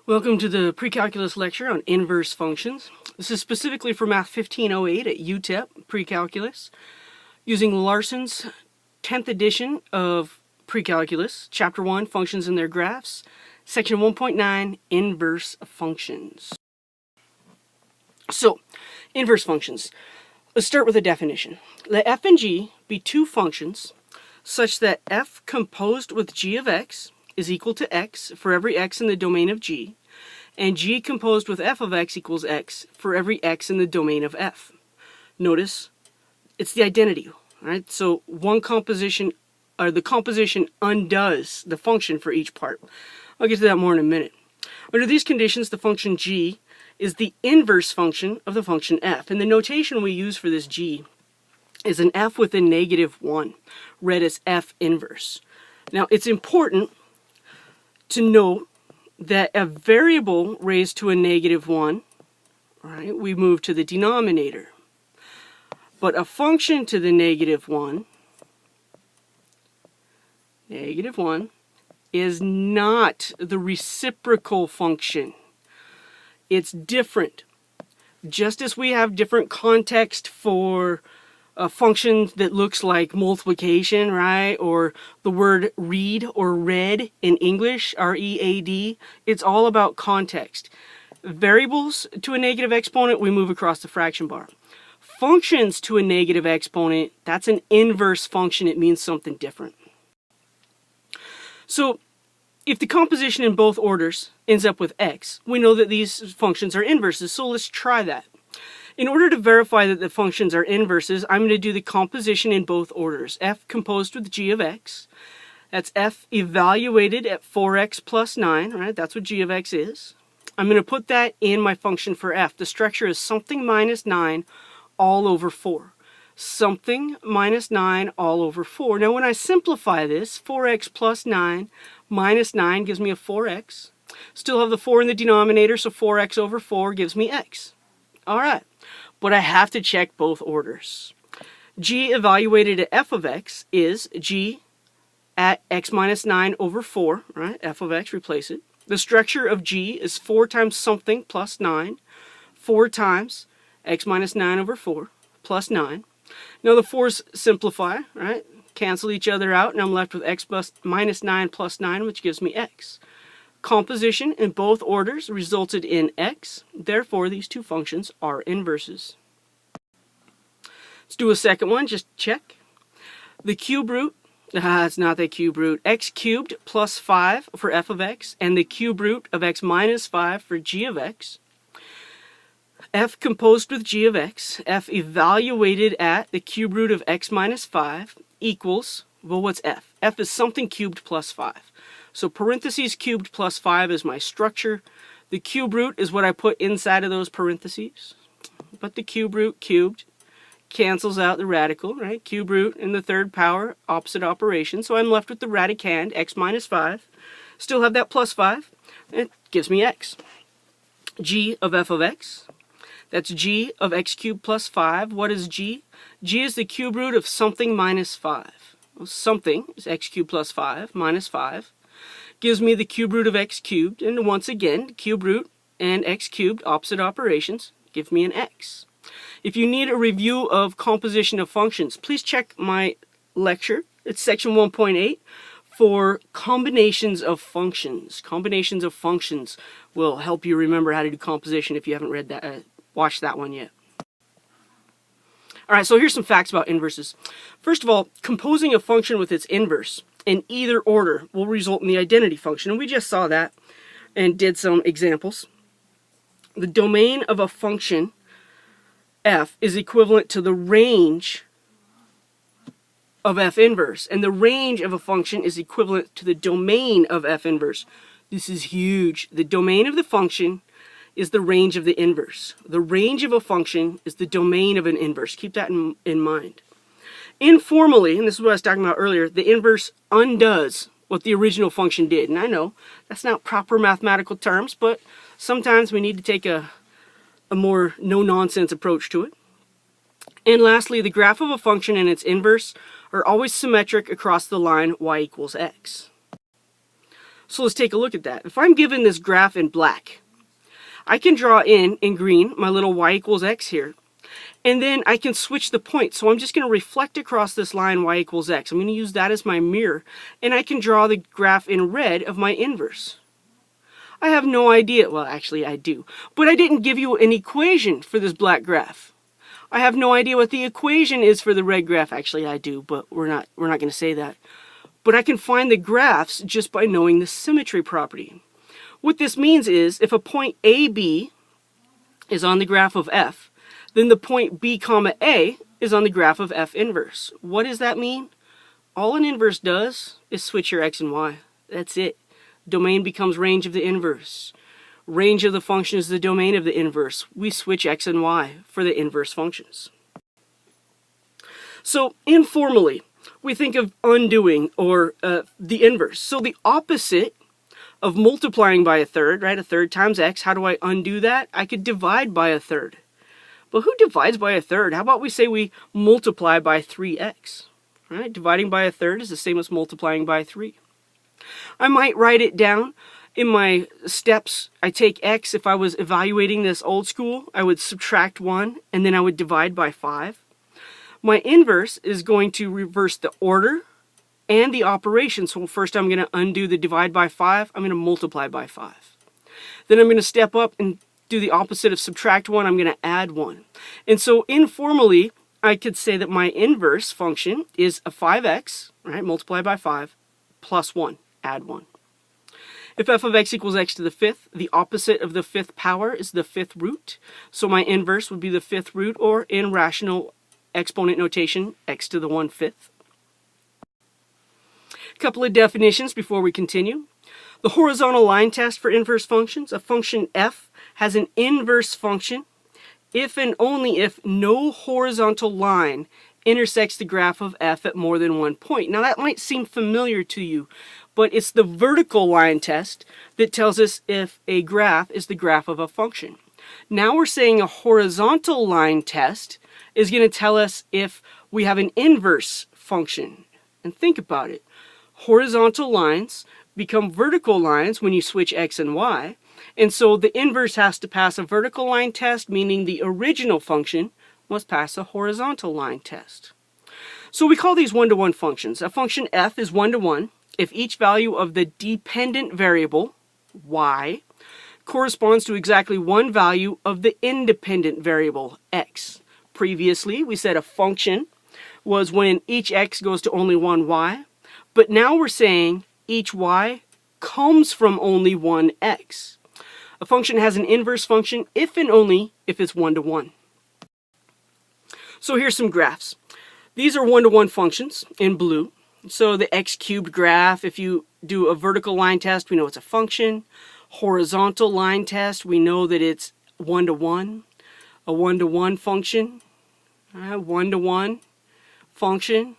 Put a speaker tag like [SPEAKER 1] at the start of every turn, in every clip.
[SPEAKER 1] Welcome to the pre-calculus lecture on inverse functions. This is specifically for Math 1508 at UTEP pre-calculus, using Larson's 10th edition of pre-calculus, Chapter 1, Functions and Their Graphs, Section 1.9, Inverse Functions. So, inverse functions. Let's start with a definition. Let f and g be two functions such that f composed with g of x is equal to x for every x in the domain of g, and g composed with f of x equals x for every x in the domain of f. Notice, it's the identity, right? So one composition, or the composition undoes the function for each part. I'll get to that more in a minute. Under these conditions, the function g is the inverse function of the function f, and the notation we use for this g is an f with a -1, read as f inverse. Now, it's important to note that a variable raised to a -1, right, we move to the denominator. But a function to the -1, is not the reciprocal function. It's different. Just as we have different context for a function that looks like multiplication, right? Or the word read or read in English, R-E-A-D. It's all about context. Variables to a negative exponent, we move across the fraction bar. Functions to a negative exponent, that's an inverse function. It means something different. So, if the composition in both orders ends up with x, we know that these functions are inverses, so let's try that. In order to verify that the functions are inverses, I'm going to do the composition in both orders. F composed with g of x. That's f evaluated at 4x plus 9, right? That's what g of x is. I'm going to put that in my function for f. The structure is something minus 9 all over 4. Something minus 9 all over 4. Now when I simplify this, 4x plus 9 minus 9 gives me a 4x. Still have the 4 in the denominator, so 4x over 4 gives me x. Alright, but I have to check both orders. G evaluated at f of x is g at x minus 9 over 4, right? F of x, replace it. The structure of g is 4 times something plus 9, 4 times x minus 9 over 4 plus 9. Now the 4's simplify, right? Cancel each other out, and I'm left with x plus minus 9 plus 9, which gives me x. Composition in both orders resulted in x. Therefore, these two functions are inverses. Let's do a second one, just check. The cube root, it's not the cube root, x cubed plus 5 for f of x, and the cube root of x minus 5 for g of x. F composed with g of x, f evaluated at the cube root of x minus 5 equals, well, what's f? F is something cubed plus 5. So parentheses cubed plus 5 is my structure. The cube root is what I put inside of those parentheses. But the cube root cubed cancels out the radical, right? Cube root in the third power, opposite operation. So I'm left with the radicand, x minus 5. Still have that plus 5. It gives me x. G of f of x. That's g of x cubed plus 5. What is g? G is the cube root of something minus 5. Well, something is x cubed plus 5 minus 5. Gives me the cube root of x cubed, and once again, cube root and x cubed, opposite operations, give me an x. If you need a review of composition of functions, please check my lecture. It's section 1.8 for combinations of functions. Combinations of functions will help you remember how to do composition if you haven't read that, watched that one yet. Alright, so here's some facts about inverses. First of all, composing a function with its inverse in either order will result in the identity function, and we just saw that and did some examples. The domain of a function f is equivalent to the range of f inverse, and the range of a function is equivalent to the domain of f inverse. This is huge. The domain of the function is the range of the inverse. The range of a function is the domain of an inverse. Keep that in mind. Informally, and this is what I was talking about earlier, the inverse undoes what the original function did. And I know that's not proper mathematical terms, but sometimes we need to take a more no-nonsense approach to it. And lastly, the graph of a function and its inverse are always symmetric across the line y equals x. So let's take a look at that. If I'm given this graph in black, I can draw in green, my little y equals x here. And then I can switch the point. So I'm just going to reflect across this line y equals x. I'm going to use that as my mirror. And I can draw the graph in red of my inverse. I have no idea. Well, actually I do. But I didn't give you an equation for this black graph. I have no idea what the equation is for the red graph. Actually I do, but we're not going to say that. But I can find the graphs just by knowing the symmetry property. What this means is if a point AB is on the graph of f, then the point B comma A is on the graph of f inverse. What does that mean? All an inverse does is switch your x and y. That's it. Domain becomes range of the inverse. Range of the function is the domain of the inverse. We switch x and y for the inverse functions. So informally, we think of undoing or the inverse. So the opposite of multiplying by a third, right? A third times x. How do I undo that? I could divide by a third. But who divides by a third? How about we say we multiply by 3x? Right? Dividing by a third is the same as multiplying by 3. I might write it down in my steps. I take x. If I was evaluating this old school, I would subtract 1 and then I would divide by 5. My inverse is going to reverse the order and the operation. So first I'm going to undo the divide by 5. I'm going to multiply by 5. Then I'm going to step up and do the opposite of subtract 1. I'm going to add 1. And so informally, I could say that my inverse function is a 5x, right, multiplied by 5, plus 1, add 1. If f of x equals x to the fifth, the opposite of the fifth power is the fifth root. So my inverse would be the fifth root, or in rational exponent notation, x to the 1/5. A couple of definitions before we continue. The horizontal line test for inverse functions. A function f has an inverse function if and only if no horizontal line intersects the graph of f at more than one point. Now that might seem familiar to you, but it's the vertical line test that tells us if a graph is the graph of a function. Now we're saying a horizontal line test is going to tell us if we have an inverse function. And think about it. Horizontal lines become vertical lines when you switch x and y. And so the inverse has to pass a vertical line test, meaning the original function must pass a horizontal line test. So we call these one-to-one functions. A function f is one-to-one if each value of the dependent variable, y, corresponds to exactly one value of the independent variable, x. Previously, we said a function was when each x goes to only one y, but now we're saying each y comes from only one x. A function has an inverse function if and only if it's one-to-one. So here's some graphs. These are one-to-one functions in blue. So the x cubed graph, if you do a vertical line test, we know it's a function. Horizontal line test, we know that it's one-to-one. A one-to-one function. One-to-one function.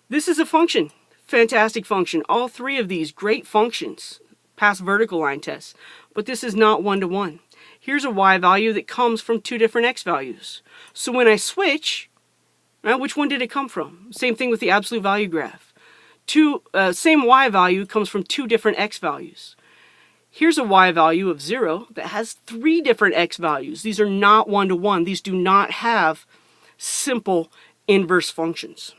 [SPEAKER 1] This is a function. Fantastic function. All three of these great functions pass vertical line tests. But this is not one-to-one. Here's a y value that comes from two different x values. So when I switch, which one did it come from? Same thing with the absolute value graph. Same y value comes from two different x values. Here's a y value of 0 that has three different x values. These are not one-to-one. These do not have simple inverse functions.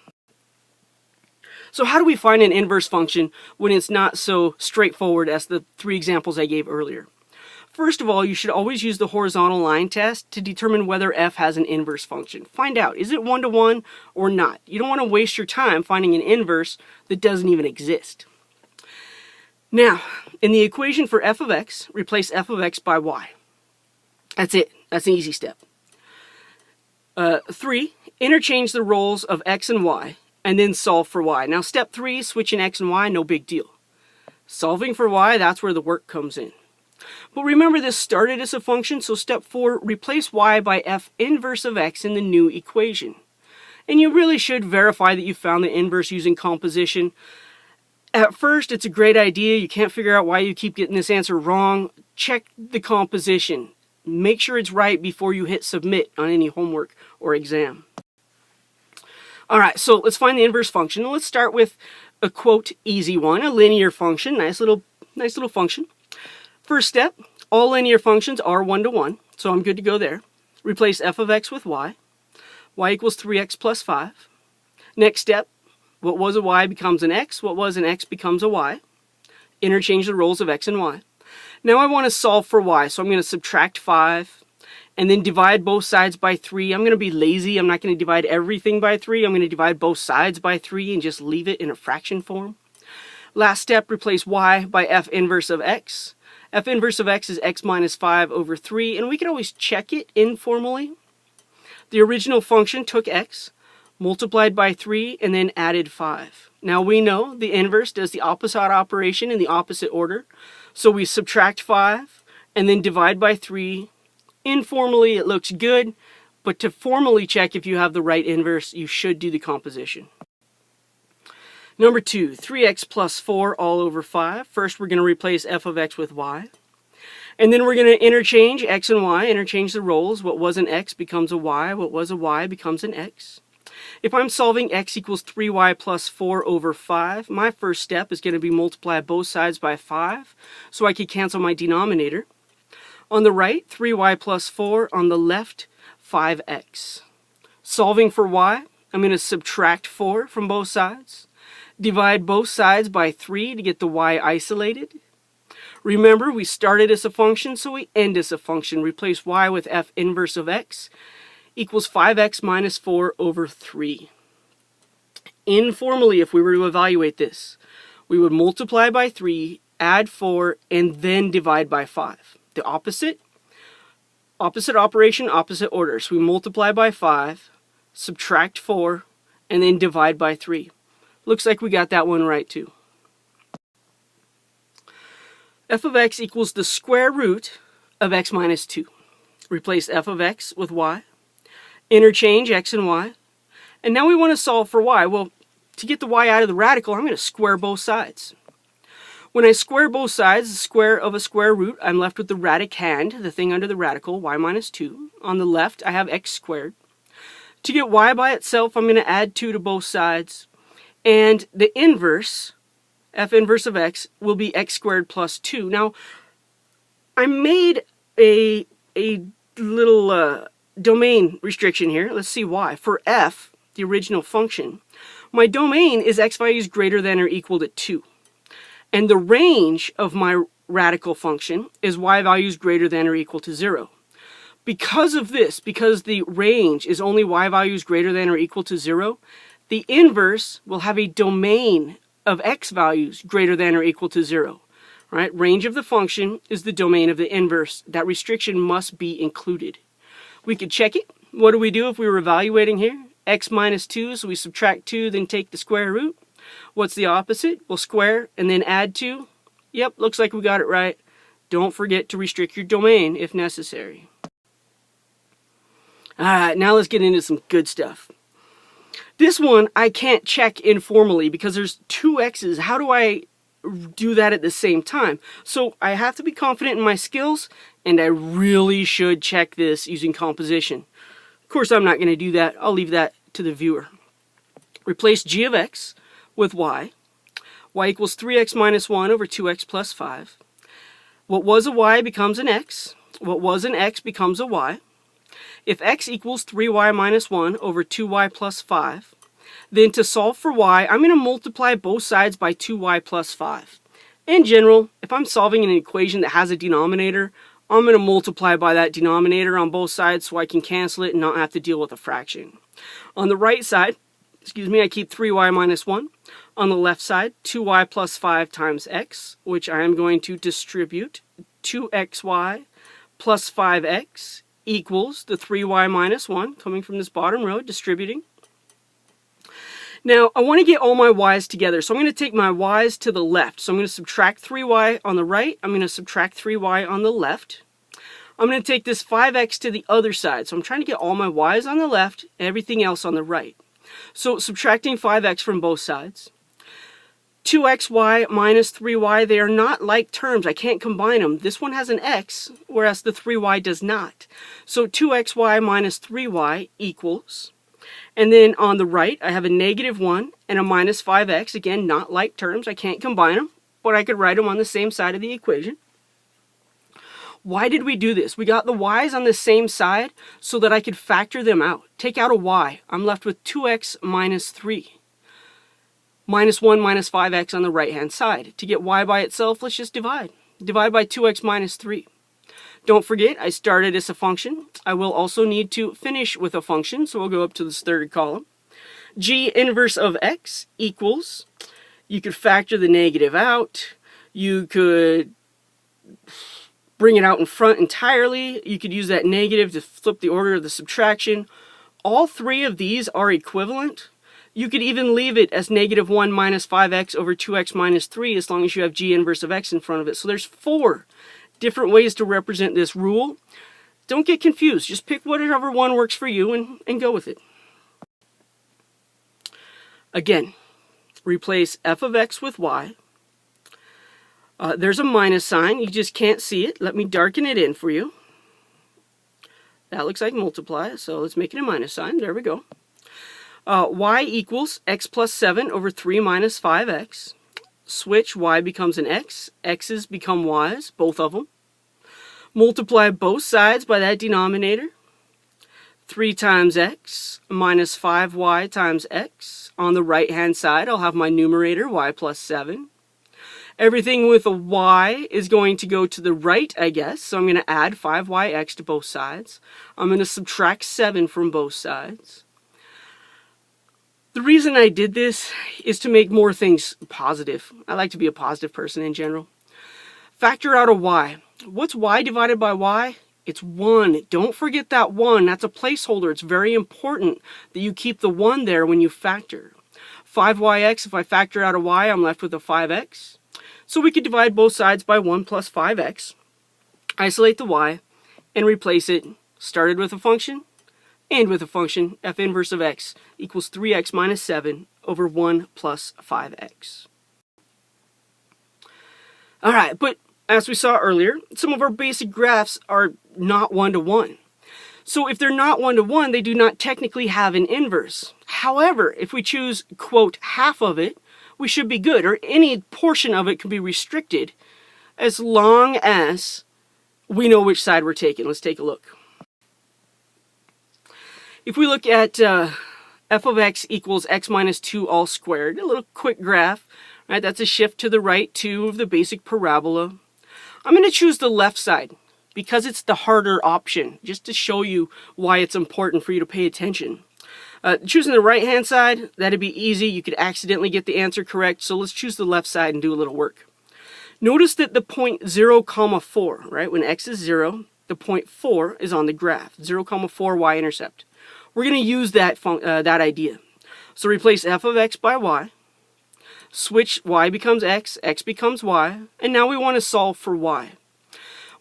[SPEAKER 1] So how do we find an inverse function when it's not so straightforward as the three examples I gave earlier? First of all, you should always use the horizontal line test to determine whether f has an inverse function. Find out, is it one-to-one or not? You don't want to waste your time finding an inverse that doesn't even exist. Now, in the equation for f of x, replace f of x by y. That's it. That's an easy step. 3, interchange the roles of x and y, and then solve for y. Now, step 3, switching x and y, no big deal. Solving for y, that's where the work comes in. But remember, this started as a function, so step 4, replace y by f inverse of x in the new equation. And you really should verify that you found the inverse using composition. At first, it's a great idea. You can't figure out why you keep getting this answer wrong. Check the composition. Make sure it's right before you hit submit on any homework or exam. All right, so let's find the inverse function. Let's start with a quote easy one, a linear function. Nice little Nice little function. First step, all linear functions are 1 to 1, so I'm good to go there. Replace f of x with y. Y equals 3x plus 5. Next step, what was a y becomes an x. What was an x becomes a y. Interchange the roles of x and y. Now I want to solve for y, so I'm going to subtract 5 and then divide both sides by 3. I'm going to be lazy. I'm not going to divide everything by 3. I'm going to divide both sides by 3 and just leave it in a fraction form. Last step, replace y by f inverse of x. F inverse of x is x minus 5 over 3, and we can always check it informally. The original function took x, multiplied by 3, and then added 5. Now we know the inverse does the opposite operation in the opposite order. So we subtract 5 and then divide by 3. Informally, it looks good, but to formally check if you have the right inverse, you should do the composition. Number 2, 3x plus 4 all over 5. First, we're going to replace f of x with y. And then we're going to interchange x and y, interchange the roles. What was an x becomes a y. What was a y becomes an x. If I'm solving x equals 3y plus 4 over 5, my first step is going to be multiply both sides by 5, so I can cancel my denominator. On the right, 3y plus 4. On the left, 5x. Solving for y, I'm going to subtract 4 from both sides. Divide both sides by 3 to get the y isolated. Remember, we started as a function, so we end as a function. Replace y with f inverse of x equals 5x minus 4 over 3. Informally, if we were to evaluate this, we would multiply by 3, add 4, and then divide by 5. The opposite operation, opposite order. So we multiply by 5, subtract 4, and then divide by 3. Looks like we got that one right too. F of x equals the square root of x minus 2. Replace f of x with y. Interchange x and y. And now we want to solve for y. Well, to get the y out of the radical, I'm going to square both sides. When I square both sides, the square of a square root, I'm left with the radicand, the thing under the radical, y minus 2. On the left, I have x squared. To get y by itself, I'm going to add 2 to both sides. And the inverse, f inverse of x, will be x squared plus 2. Now, I made a little domain restriction here. Let's see why. For f, the original function, my domain is x values greater than or equal to 2. And the range of my radical function is y values greater than or equal to 0. Because of this, because the range is only y values greater than or equal to 0, the inverse will have a domain of x values greater than or equal to 0. Right? Range of the function is the domain of the inverse. That restriction must be included. We could check it. What do we do if we were evaluating here? X minus 2, so we subtract 2, then take the square root. What's the opposite? We'll square and then add 2. Yep, looks like we got it right. Don't forget to restrict your domain if necessary. Alright, now let's get into some good stuff. This one I can't check informally because there's 2 x's. How do I do that at the same time? So I have to be confident in my skills, and I really should check this using composition. Of course, I'm not going to do that. I'll leave that to the viewer. Replace g of x with y. Y equals 3x minus 1 over 2x plus 5. What was a y becomes an x. What was an x becomes a y. If x equals 3y minus 1 over 2y plus 5, then to solve for y, I'm going to multiply both sides by 2y plus 5. In general, if I'm solving an equation that has a denominator, I'm going to multiply by that denominator on both sides so I can cancel it and not have to deal with a fraction. On the right side, I keep 3y minus 1. On the left side, 2y plus 5 times x, which I am going to distribute. 2xy plus 5x equals the 3y minus 1, coming from this bottom row, distributing. Now, I want to get all my y's together, so I'm going to take my y's to the left. So I'm going to subtract 3y on the right, I'm going to subtract 3y on the left. I'm going to take this 5x to the other side, so I'm trying to get all my y's on the left and everything else on the right. So subtracting 5x from both sides. 2xy minus 3y, they are not like terms. I can't combine them. This one has an x, whereas the 3y does not. So 2xy minus 3y equals, and then on the right, I have a negative 1 and a minus 5x. Again, not like terms. I can't combine them. but I could write them on the same side of the equation. Why did we do this? We got the y's on the same side so that I could factor them out. Take out a y. I'm left with 2x minus 3. Minus 1 minus 5x on the right-hand side. To get y by itself, let's just divide. Divide by 2x minus 3. Don't forget, I started as a function. I will also need to finish with a function, so we'll go up to this third column. G inverse of x equals, you could factor the negative out. You could bring it out in front entirely. You could use that negative to flip the order of the subtraction. All three of these are equivalent. You could even leave it as negative 1 minus 5x over 2x minus 3 as long as you have g inverse of x in front of it. So there's 4 different ways to represent this rule. Don't get confused. Just pick whatever one works for you and go with it. Again, replace f of x with y. There's a minus sign. You just can't see it. Let me darken it in for you. That looks like multiply, so let's make it a minus sign. There we go. Y equals x plus 7 over 3 minus 5x. Switch, y becomes an x. X's become y's, both of them. Multiply both sides by that denominator. 3 times x minus 5y times x. On the right-hand side, I'll have my numerator, y plus 7. Everything with a y is going to go to the right, I guess. So I'm going to add 5yx to both sides. I'm going to subtract 7 from both sides. The reason I did this is to make more things positive. I like to be a positive person in general. Factor out a y. What's y divided by y? It's 1. Don't forget that 1. That's a placeholder. It's very important that you keep the 1 there when you factor. 5yx, if I factor out a y, I'm left with a 5x. So we could divide both sides by 1 plus 5x, isolate the y, and replace it. Started with a function, and with a function, f inverse of x equals 3x minus 7 over 1 plus 5x. Alright, but as we saw earlier, some of our basic graphs are not one-to-one. So if they're not one-to-one, they do not technically have an inverse. However, if we choose, quote, half of it, we should be good, or any portion of it can be restricted as long as we know which side we're taking. Let's take a look. If we look at f of x equals x minus 2 all squared, a little quick graph, right? That's a shift to the right 2 of the basic parabola. I'm going to choose the left side because it's the harder option, just to show you why it's important for you to pay attention. Choosing the right hand side, that'd be easy. You could accidentally get the answer correct, so let's choose the left side and do a little work. Notice that the point 0, 4, right? When x is 0, the point 4 is on the graph. 0, 4 y-intercept. We're going to use that idea. So replace f of x by y. Switch, y becomes x becomes y, and now we want to solve for y.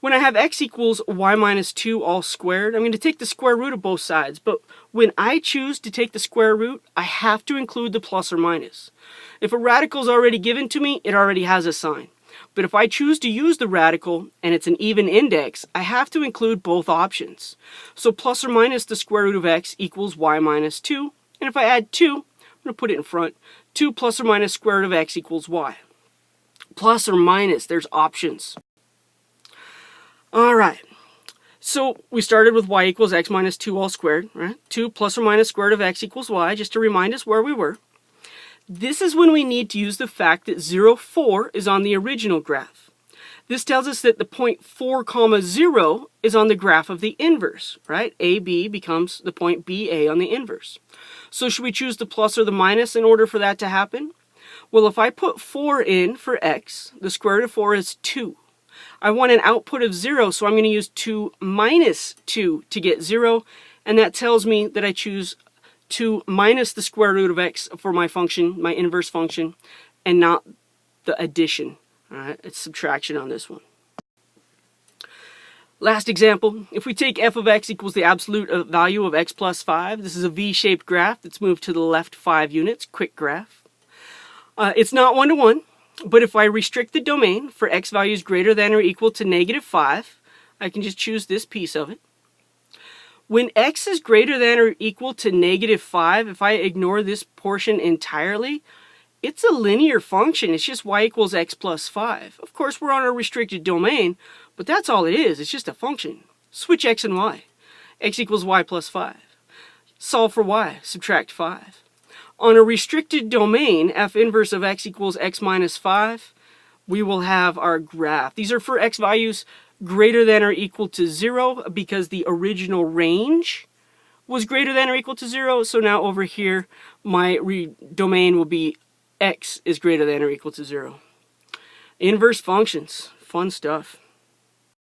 [SPEAKER 1] When I have x equals y minus 2 all squared, I'm going to take the square root of both sides. But when I choose to take the square root, I have to include the plus or minus. If a radical is already given to me, it already has a sign. But if I choose to use the radical and it's an even index, I have to include both options. So plus or minus the square root of x equals y minus 2. And if I add 2, I'm going to put it in front. 2 plus or minus square root of x equals y. Plus or minus, there's options. Alright, so we started with y equals x minus 2 all squared, right? 2 plus or minus square root of x equals y, just to remind us where we were. This is when we need to use the fact that 0, 4 is on the original graph. This tells us that the point 4, 0 is on the graph of the inverse, right? AB becomes the point BA on the inverse. So should we choose the plus or the minus in order for that to happen? Well, if I put 4 in for x, the square root of 4 is 2. I want an output of 0, so I'm going to use 2 minus 2 to get 0, and that tells me that I choose 2 minus the square root of x for my function, my inverse function, and not the addition. All right, it's subtraction on this one. Last example, if we take f of x equals the absolute value of x plus 5, this is a V-shaped graph that's moved to the left 5 units, quick graph. It's not one-to-one. But if I restrict the domain for x values greater than or equal to negative 5, I can just choose this piece of it. When x is greater than or equal to negative 5, if I ignore this portion entirely, It's a linear function. It's just y equals x plus 5. Of course, we're on a restricted domain, but that's all it is. It's just a function. Switch x and y. X equals y plus 5. Solve for y. Subtract 5. On a restricted domain, f inverse of x equals x minus 5, we will have our graph. These are for x values greater than or equal to 0 because the original range was greater than or equal to 0. So now over here, my domain will be x is greater than or equal to 0. Inverse functions. Fun stuff.